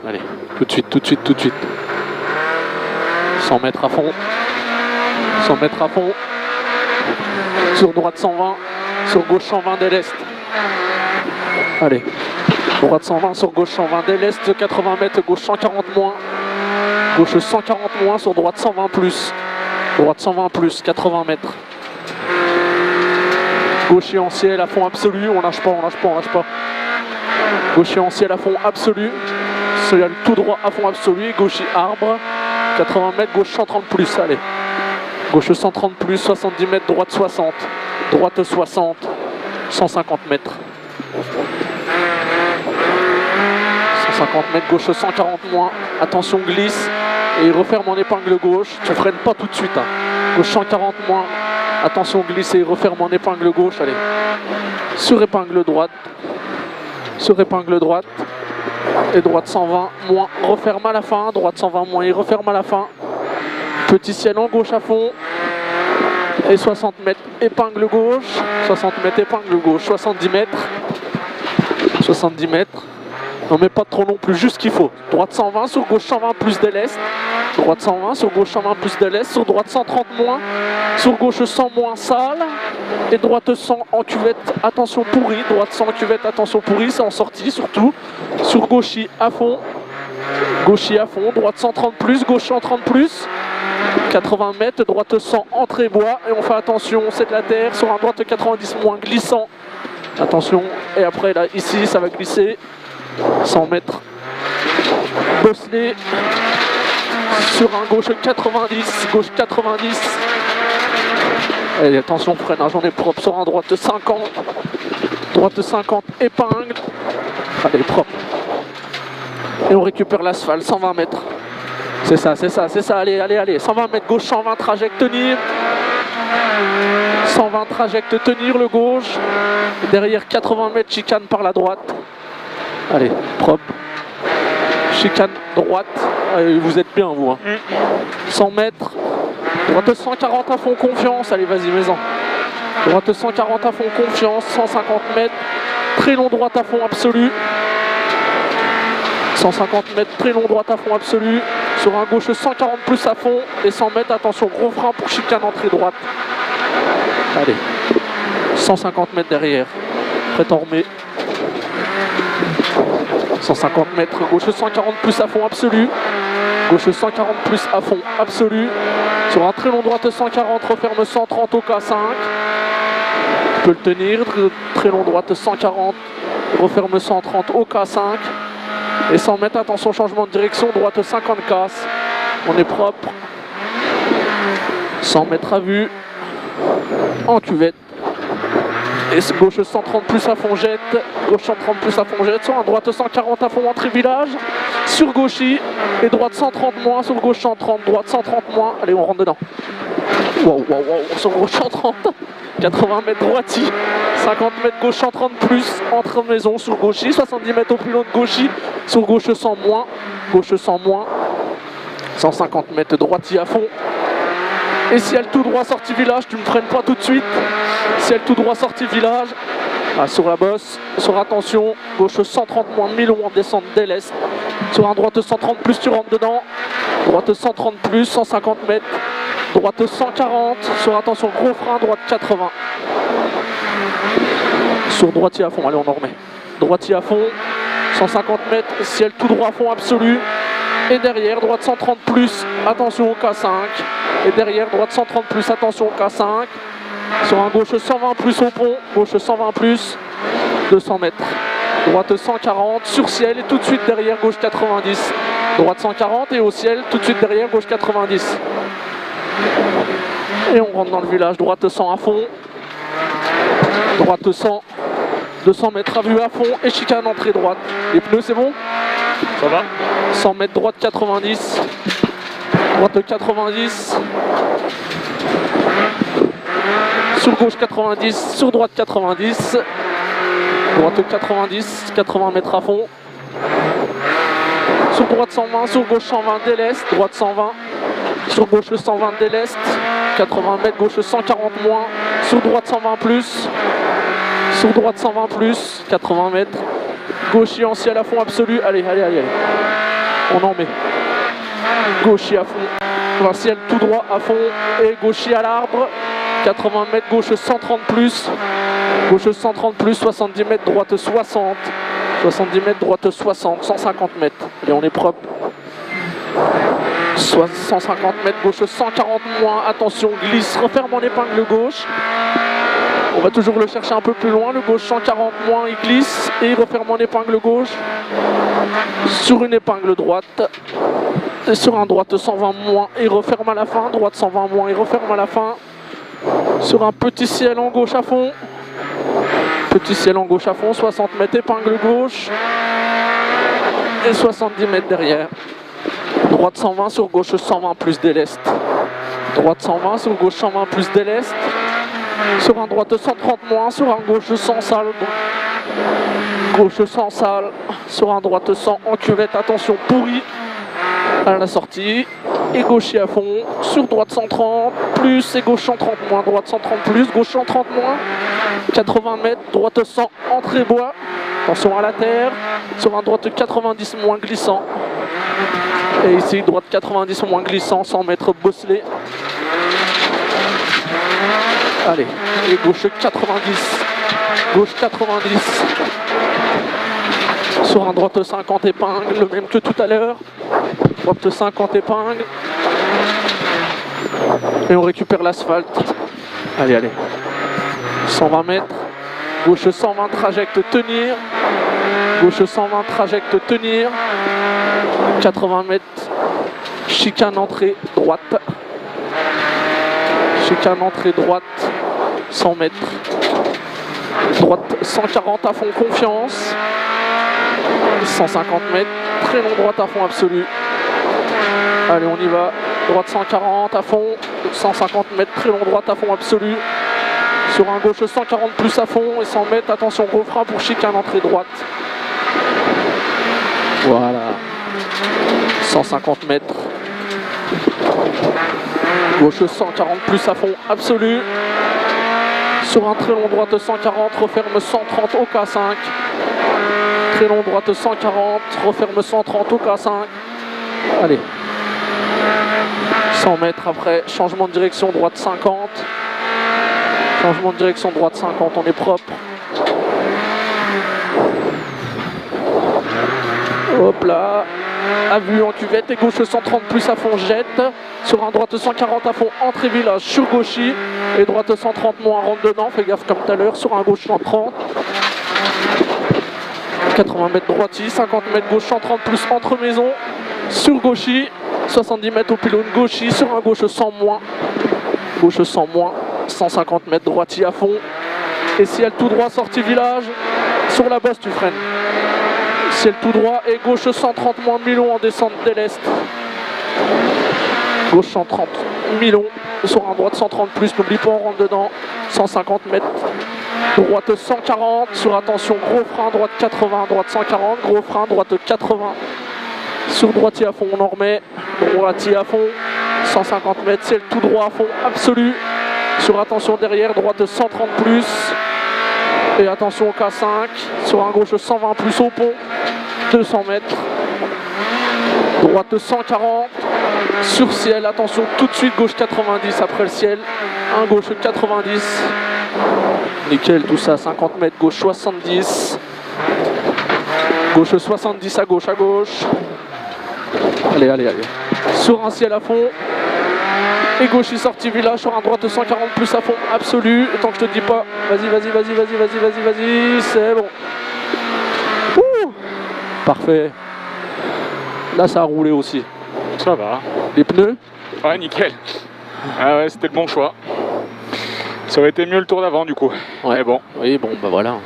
Allez, tout de suite, tout de suite, tout de suite. 100 mètres à fond. 100 mètres à fond. Sur droite 120. Sur gauche 120 dès l'est. Allez. Droite 120, sur gauche 120 dès l'est. 80 mètres, gauche 140 moins. Gauche 140 moins, sur droite 120 plus. Droite 120 plus, 80 mètres. Gaucher en ciel à fond absolu, on lâche pas, on lâche pas, on lâche pas. Gaucher en ciel à fond absolu. Ciel tout droit à fond absolu. Gaucher arbre, 80 mètres, gauche 130 plus, allez. Gauche 130 plus, 70 mètres, droite 60. Droite 60, 150 mètres. 150 mètres, gauche 140 moins. Attention, glisse. Et referme en épingle gauche. Tu freines pas tout de suite. Hein. Gauche 140 moins. Attention, glisse et referme en épingle gauche. Allez. Sur épingle droite. Sur épingle droite. Et droite 120 moins. Referme à la fin. Droite 120 moins et referme à la fin. Petit ciel en gauche à fond. Et 60 mètres épingle gauche. 60 mètres épingle gauche. 70 mètres. 70 mètres. Non mais pas trop non plus, juste ce qu'il faut. Droite 120, sur gauche 120 plus dès l'est. Droite 120, sur gauche 120 plus dès l'est. Sur droite 130 moins. Sur gauche 100 moins sale. Et droite 100 en cuvette, attention pourri. Droite 100 en cuvette, attention pourri, c'est en sortie surtout. Sur gauchis à fond. Gauchis à fond, droite 130 plus, gauche 130 plus. 80 mètres, droite 100 entrée bois. Et on fait attention, c'est de la terre. Sur un droite 90 moins glissant. Attention, et après là, ici ça va glisser. 100 mètres, bosselet, sur un gauche 90, gauche 90, et attention freinage, on est propre, sur un droite 50, droite 50, épingle, allez propre, et on récupère l'asphalte, 120 mètres, c'est ça, c'est ça, c'est ça, allez, allez, allez, 120 mètres, gauche 120, trajecte tenir, 120 trajecte tenir le gauche, derrière 80 mètres, chicane par la droite. Allez, propre. Chicane droite. Allez, vous êtes bien, vous. Hein. 100 mètres. Droite 140 à fond, confiance. Allez, vas-y, mets-en. Droite 140 à fond, confiance. 150 mètres. Très long droite à fond, absolu. 150 mètres, très long droite à fond, absolu. Sur un gauche 140 plus à fond. Et 100 mètres, attention, gros frein pour chicane entrée droite. Allez. 150 mètres derrière. Prêt en remet. 150 mètres, gauche 140 plus à fond absolu. Gauche 140 plus à fond absolu. Sur un très long droite 140, referme 130 au K5. Tu peux le tenir. Très long droite 140, referme 130 au K5. Et 100 mètres, attention, changement de direction, droite 50 casse. On est propre. 100 mètres à vue. En cuvette. Et gauche 130 plus à fond jette, gauche 130 plus à fond jette, sur un droite 140 à fond entrée village, sur gauchis, et droite 130 moins, sur gauche 130, droite 130 moins, allez on rentre dedans. Wow, wow, wow, sur gauche 130, 80 mètres droiti, 50 mètres gauche 130 plus, entre maison sur gauchis, 70 mètres au plus long de gauchis, sur gauche 100 moins, gauche 100 moins, 150 mètres droiti à fond. Et si elle tout droit sortie village, tu me freines pas tout de suite. Si elle tout droit sortie village, sur la bosse, sur attention, gauche 130 moins 1000 en descente dès l'est. Sur un droite 130 plus, tu rentres dedans. Droite 130 plus, 150 mètres. Droite 140, sur attention, gros frein, droite 80. Sur droitier à fond, allez on en remet. Droitier à fond, 150 mètres, ciel tout droit à fond absolu. Et derrière, droite 130 plus, attention au K5. Et derrière, droite 130 plus, attention au K5. Sur un gauche 120 plus au pont, gauche 120 plus, 200 mètres. Droite 140 sur ciel et tout de suite derrière, gauche 90. Droite 140 et au ciel, tout de suite derrière, gauche 90. Et on rentre dans le village, droite 100 à fond. Droite 100, 200 mètres à vue à fond et chicane entrée droite. Les pneus, c'est bon? Ça va? 100 mètres droite 90. Droite 90. Sur gauche 90, sur droite 90. Droite 90, 80 mètres à fond. Sur droite 120, sur gauche 120 dès l'est. Droite 120. Sur gauche 120 dès l'est. 80 mètres, gauche 140 moins. Sur droite 120 plus. Sur droite 120 plus. 80 mètres. Gauche en ciel à fond absolu. Allez, allez, allez, allez. On en met. Gauchy à fond. Enfin, ciel tout droit à fond. Et gauchy à l'arbre. 80 mètres, gauche 130 plus. Gauche 130 plus, 70 mètres, droite 60. 70 mètres, droite 60, 150 mètres. Et on est propre. 150 mètres, gauche 140 moins. Attention, glisse, referme en épingle gauche. On va toujours le chercher un peu plus loin. Le gauche 140 moins, il glisse et il referme en épingle gauche. Sur une épingle droite. Et sur un droite 120 moins, il referme à la fin. Droite 120 moins, il referme à la fin. Sur un petit ciel en gauche à fond. Petit ciel en gauche à fond, 60 mètres épingle gauche. Et 70 mètres derrière. Droite 120 sur gauche 120 plus déleste. Droite 120 sur gauche 120 plus déleste. Sur un droite 130 moins, sur un gauche 100 sale. Gauche 100 sale. Sur un droite 100 en cuvette, attention pourri. À la sortie. Et gaucher à fond. Sur droite 130 plus et gauche 130 moins. Droite 130 plus, gauche 130 moins. 80 mètres, droite 100, entrée bois. Attention à la terre. Sur un droite 90 moins glissant. Et ici, droite 90 moins glissant, 100 mètres bosselé. Allez, et gauche 90. Gauche 90. Sur un droite 50 épingle, le même que tout à l'heure. Droite 50 épingle. Et on récupère l'asphalte. Allez, allez. 120 mètres. Gauche 120 trajecte tenir. Gauche 120 trajecte tenir. 80 mètres. Chicane entrée droite. Chicane entrée droite. 100 mètres. Droite 140 à fond confiance. 150 mètres. Très long droite à fond absolu. Allez, on y va. Droite 140 à fond. 150 mètres. Très long droite à fond absolu. Sur un gauche 140 plus à fond et 100 mètres, attention gros frein pour chicane entrée droite. Voilà. 150 mètres. Gauche 140 plus à fond absolu. Sur un très long droite 140, referme 130 au K5. Très long droite 140, referme 130 au K5. Allez. 100 mètres après, changement de direction droite 50. Changement de direction droite 50, on est propre. Hop là. À vue en cuvette et gauche 130 plus à fond jette. Sur un droite 140 à fond entrée village sur gauchy. Et droite 130 moins rentre dedans, fais gaffe comme tout à l'heure. Sur un gauche 130. 80 mètres droiti, 50 mètres gauche 130 plus entre maison. Sur gauchy. 70 mètres au pylône gauchy. Sur un gauche 100 moins. Gauche 100 moins. 150 mètres droiti à fond. Et ciel tout droit, sortie village. Sur la bosse, tu freines. Ciel tout droit et gauche 130 moins Milon en descente de l'Est. Gauche 130 Milon. Sur un droite 130 plus, n'oublie pas, on rentre dedans. 150 mètres. Droite 140. Sur attention, gros frein, droite 80, droite 140. Gros frein, droite 80. Sur droitier à fond, on en remet. Droitier à fond. 150 mètres, ciel tout droit à fond, absolu. Sur attention derrière, droite 130 plus. Et attention au K5. Sur un gauche 120 plus au pont. 200 mètres. Droite 140. Sur ciel, attention tout de suite, gauche 90 après le ciel. Un gauche 90. Nickel, tout ça, 50 mètres, gauche 70. Gauche 70 à gauche, à gauche. Allez, allez, allez. Sur un ciel à fond. Et gauche est sorti village sur un droite 140 plus à fond absolu. Et tant que je te dis pas, vas-y, vas-y, vas-y, vas-y, vas-y, vas-y, vas-y, c'est bon. Ouh, parfait. Là, ça a roulé aussi. Ça va. Les pneus? Ouais, nickel. Ah ouais, c'était le bon choix. Ça aurait été mieux le tour d'avant du coup. Ouais. Mais bon. Oui, bon, bah voilà.